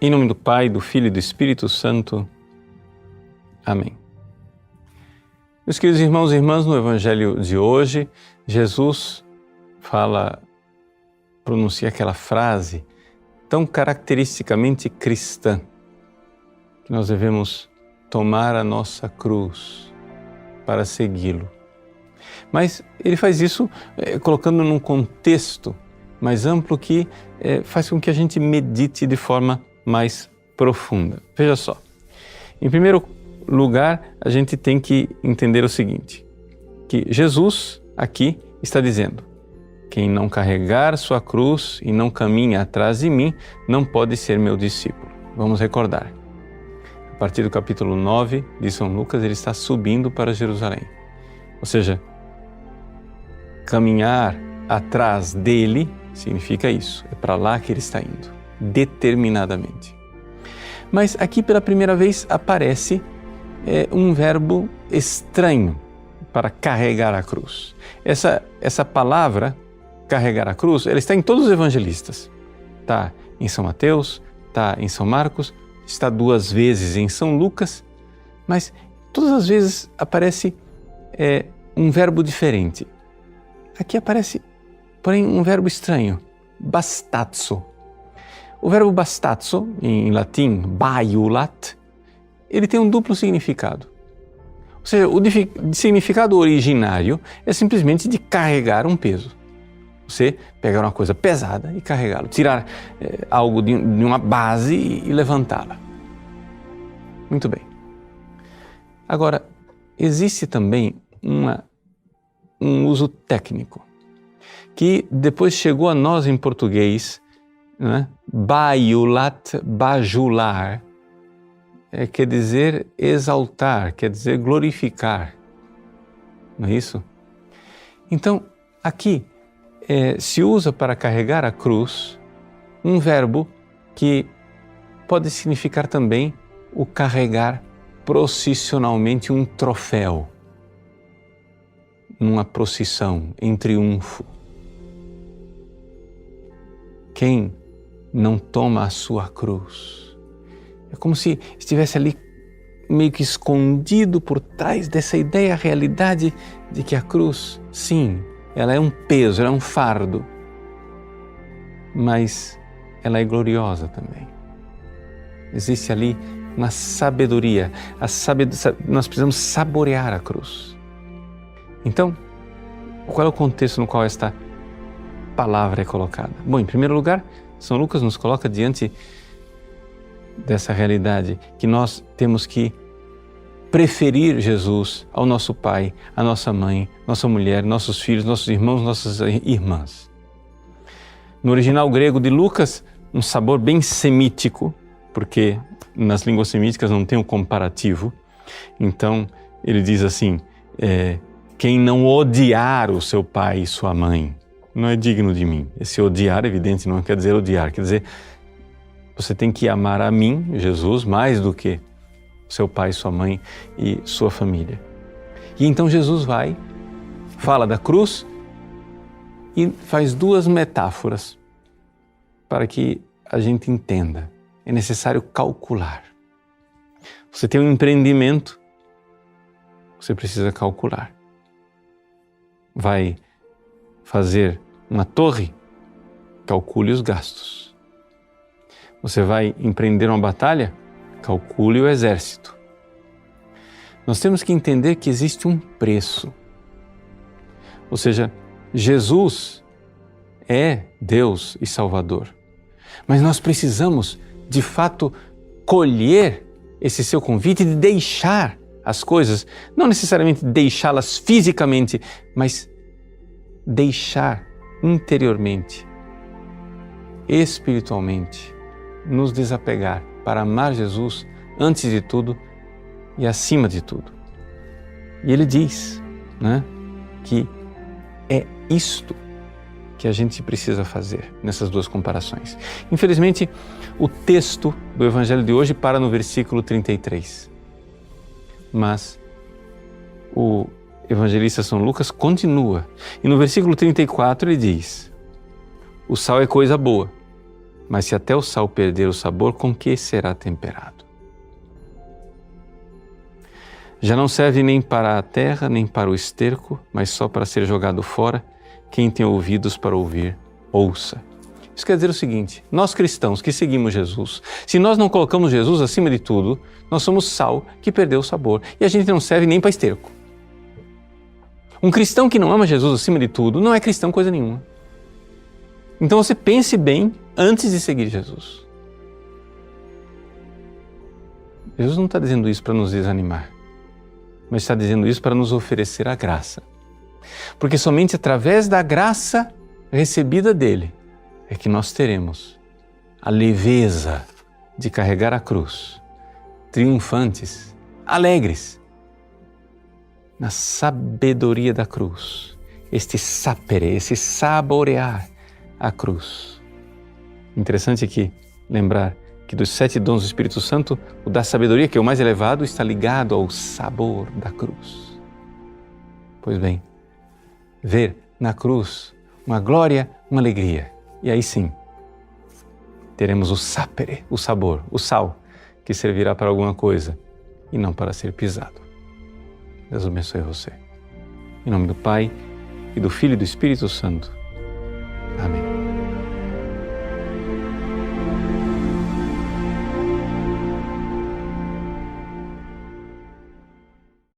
Em nome do Pai, do Filho e do Espírito Santo. Amém. Meus queridos irmãos e irmãs, no Evangelho de hoje, Jesus pronuncia aquela frase tão caracteristicamente cristã, que nós devemos tomar a nossa cruz para segui-lo. Mas ele faz isso colocando num contexto mais amplo que faz com que a gente medite de forma mais profunda. Veja só, em primeiro lugar, a gente tem que entender o seguinte, que Jesus aqui está dizendo: quem não carregar sua cruz e não caminha atrás de mim, não pode ser meu discípulo. Vamos recordar. A partir do capítulo 9 de São Lucas, ele está subindo para Jerusalém. Ou seja, caminhar atrás dele significa isso, é para lá que ele está indo, determinadamente. Mas aqui pela primeira vez aparece um verbo estranho para carregar a cruz. Essa palavra, carregar a cruz, ela está em todos os evangelistas. Está em São Mateus, está em São Marcos, está 2 vezes em São Lucas, mas todas as vezes aparece um verbo diferente. Aqui aparece, porém, um verbo estranho, bastatzo. O verbo bastatzo, em latim, baiulat, ele tem um duplo significado. Ou seja, o significado originário é simplesmente de carregar um peso. Você pegar uma coisa pesada e carregá-lo, tirar algo de uma base e levantá-la. Muito bem. Agora, existe também um uso técnico, que depois chegou a nós em português, né? Baiulat, bajular, quer dizer exaltar, quer dizer glorificar, não é isso? Então, aqui se usa para carregar a cruz um verbo que pode significar também o carregar processionalmente um troféu, numa procissão, em triunfo. Quem não toma a sua cruz? É como se estivesse ali meio que escondido por trás dessa ideia, a realidade de que a cruz, sim, ela é um peso, ela é um fardo, mas ela é gloriosa também. Existe ali uma sabedoria, nós precisamos saborear a cruz. Então, qual é o contexto no qual esta palavra é colocada? Bom, em primeiro lugar, São Lucas nos coloca diante dessa realidade que nós temos que preferir Jesus ao nosso pai, à nossa mãe, nossa mulher, nossos filhos, nossos irmãos, nossas irmãs. No original grego de Lucas, um sabor bem semítico, porque nas línguas semíticas não tem um comparativo. Então, ele diz assim, quem não odiar o seu pai e sua mãe não é digno de mim. Esse odiar, evidente, não quer dizer odiar, quer dizer você tem que amar a mim, Jesus, mais do que seu pai, sua mãe e sua família. E então Jesus fala da cruz e faz 2 metáforas para que a gente entenda. É necessário calcular. Você tem um empreendimento, você precisa calcular. Vai fazer uma torre, calcule os gastos. Você vai empreender uma batalha, calcule o exército. Nós temos que entender que existe um preço. Ou seja, Jesus é Deus e Salvador. Mas nós precisamos, de fato, colher esse seu convite de deixar as coisas, não necessariamente deixá-las fisicamente, mas deixar interiormente, espiritualmente, nos desapegar para amar Jesus antes de tudo e acima de tudo. E ele diz, né, que é isto que a gente precisa fazer nessas 2 comparações. Infelizmente, o texto do Evangelho de hoje para no versículo 33. Mas o evangelista São Lucas continua. E no versículo 34 ele diz: o sal é coisa boa, Mas se até o sal perder o sabor, com que será temperado? Já não serve nem para a terra, nem para o esterco, mas só para ser jogado fora. Quem tem ouvidos para ouvir, ouça. Isso quer dizer o seguinte: nós cristãos que seguimos Jesus, se nós não colocamos Jesus acima de tudo, nós somos sal que perdeu o sabor e a gente não serve nem para esterco. Um cristão que não ama Jesus acima de tudo não é cristão coisa nenhuma. Então você pense bem antes de seguir Jesus. Jesus não está dizendo isso para nos desanimar, mas está dizendo isso para nos oferecer a graça. Porque somente através da graça recebida dele é que nós teremos a leveza de carregar a cruz, triunfantes, alegres, na sabedoria da cruz, este sapere, esse saborear a cruz. Interessante aqui lembrar que dos 7 dons do Espírito Santo, o da sabedoria, que é o mais elevado, está ligado ao sabor da cruz. Pois bem, ver na cruz uma glória, uma alegria. E aí sim, teremos o sapere, o sabor, o sal, que servirá para alguma coisa e não para ser pisado. Deus abençoe você. Em nome do Pai, e do Filho e do Espírito Santo.